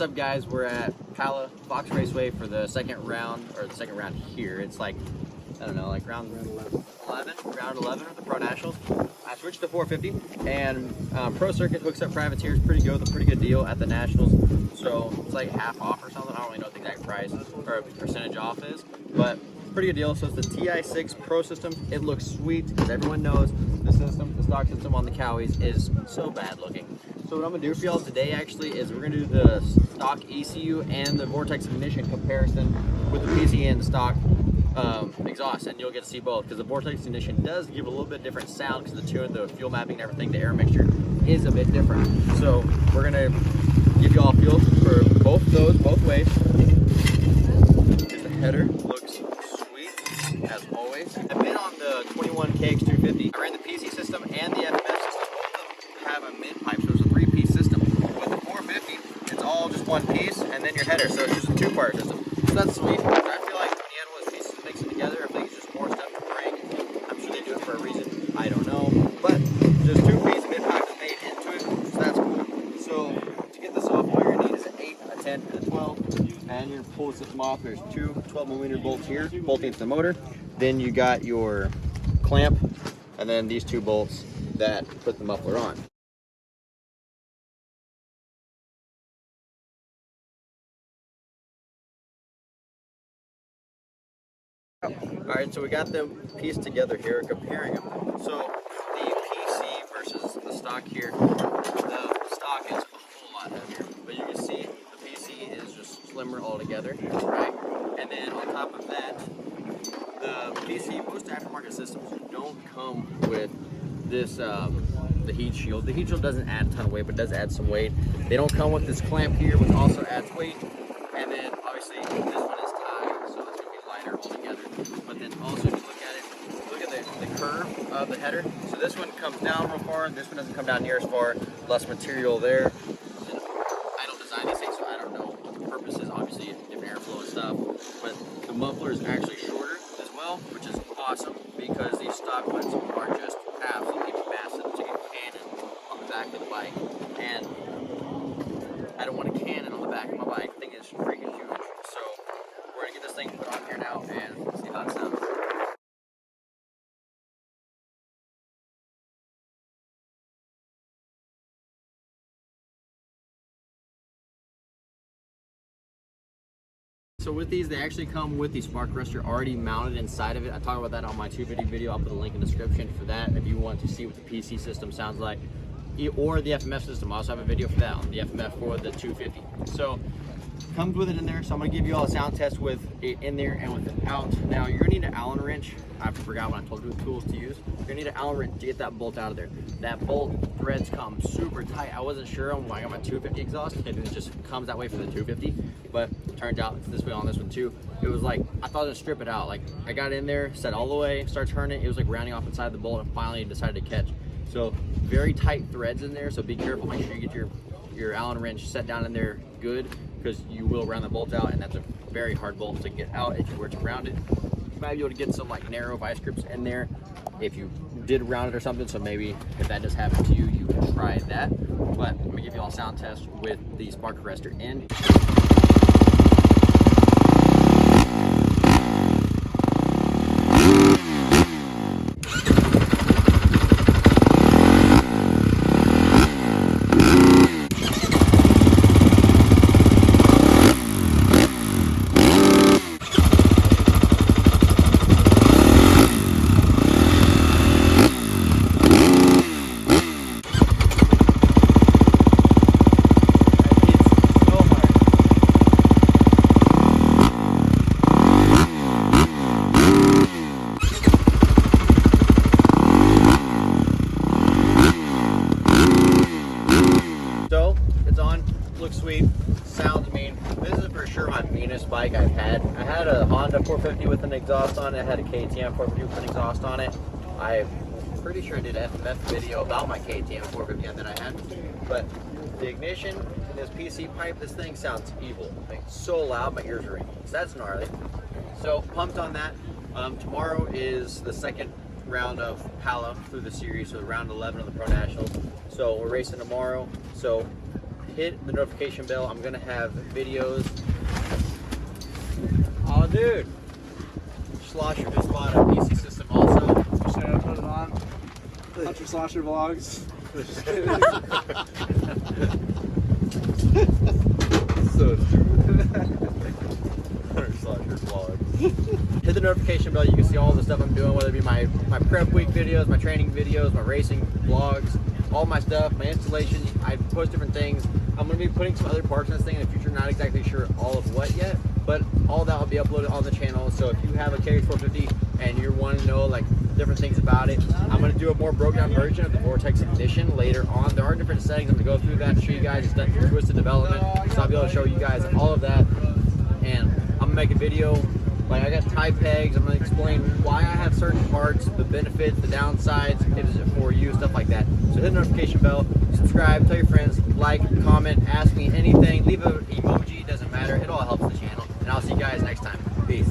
What's up, guys? We're at Pala Fox Raceway for the second round here. It's like, I don't know, like round 11 of the Pro Nationals. I switched to 450, and Pro Circuit hooks up privateers pretty good deal at the Nationals. So it's like half off or something. I don't really know what the exact price or percentage off is, but pretty good deal. So it's the Ti6 Pro system. It looks sweet because everyone knows the system, the stock system on the Cowies is so bad looking. So what I'm gonna do for y'all today actually is we're gonna do the stock ECU and the Vortex ignition comparison with the PC and the stock exhaust, and you'll get to see both because the Vortex ignition does give a little bit different sound because the tune, the fuel mapping and everything, the air mixture is a bit different. So we're gonna give y'all a feel for both those, both ways. The header looks sweet as always. I've been on the 21 Kx450. I ran the PC system and the FMF system. Both of them have a mid pipe, so it's a 3-piece system. With the 450, it's all just one piece and then your header, so it's just a 2-part system. So that's sweet. I feel like when you add all those pieces and mix it together, I think it's just more stuff to break. I'm sure they do it for a reason. I don't know, but just 2-piece mid pipe is made into it, so that's cool. So to get this off, all you're gonna need is an 8, a 10, and a 12, and you're gonna pull the system off. There's two 12mm bolts here, bolting into the motor. Then you got your clamp, and then these 2 bolts that put the muffler on. Alright, so we got them pieced together here, comparing them. So the PC versus the stock here, the stock is a whole lot heavier, but you can see the PC is just slimmer altogether, right? And then on top of that, the PC, most aftermarket systems don't come with this, the heat shield. The heat shield doesn't add a ton of weight, but it does add some weight. They don't come with this clamp here, which also adds weight. And then obviously this one is tied, so it's gonna be lighter altogether. But then also if you look at the curve of the header. So this one comes down real far, this one doesn't come down near as far, less material there. And I don't design these things, so I don't know what the purpose is, obviously different airflow and stuff. But the muffler is actually shorter as well, which is awesome because these stock ones are just absolutely massive. It's like a cannon on the back of the bike. And I don't want a cannon on the back of my bike. The thing is freaking huge. So we're gonna get this thing put on here now and see how it sounds. So with these, they actually come with the spark arrestor already mounted inside of it. I talk about that on my 250 video. I'll put a link in the description for that if you want to see what the PC system sounds like, or the FMF system. I also have a video for that on the FMF for the 250. So comes with it in there. So I'm gonna give you all a sound test with it in there and with it out. Now you're gonna need an Allen wrench. I forgot when I told you the tools to use. You're gonna need an Allen wrench to get that bolt out of there. That bolt threads come super tight. I wasn't sure when I got my 250 exhaust if it just comes that way for the 250, but it turned out it's this way on this one too. It was like, I thought I'd strip it out. Like I got in there, set all the way, start turning it. It was like rounding off inside the bolt and finally decided to catch. So very tight threads in there. So be careful, make sure you get your Allen wrench set down in there good, because you will round the bolt out, and that's a very hard bolt to get out if you were to round it. You might be able to get some like narrow vice grips in there if you did round it or something, so maybe if that does happen to you, you can try that. But I'm gonna give you all a sound test with the spark arrestor in. So it's on, looks sweet, sounds mean. This is for sure my meanest bike I've had. I had a Honda 450 with an exhaust on it. I had a KTM 450 with an exhaust on it. I'm pretty sure I did an FMF video about my KTM 450 that I had. But the ignition and this PC pipe, this thing sounds evil. It's so loud, my ears are ringing. So that's gnarly. So pumped on that. Tomorrow is the second round of Pala through the series, so round 11 of the Pro Nationals. So we're racing tomorrow. So hit the notification bell. I'm gonna have videos. Oh, dude. Slosher just bought a PC system also. Should I put it on? Hunter Slosher vlogs. So Hunter Slosher vlogs. Hit the notification bell. You can see all the stuff I'm doing, whether it be my prep week videos, my training videos, my racing vlogs, all my stuff, my installation. I post different things. I'm going to be putting some other parts in this thing in the future. Not exactly sure all of what yet, but all that will be uploaded on the channel. So if you have a Kx450 and you're wanting to know like different things about it, I'm going to do a more broke down version of the Vortex Ignition later on. There are different settings. I'm going to go through that to show you guys. It's done through twisted development, so I'll be able to show you guys all of that. And I'm going to make a video. Like, I got tie pegs. I'm going to explain why I have certain parts, the benefits, the downsides, if it's for you, stuff like that. So hit the notification bell, subscribe, tell your friends, like, comment, ask me anything, leave an emoji, doesn't matter. It all helps the channel. And I'll see you guys next time. Peace.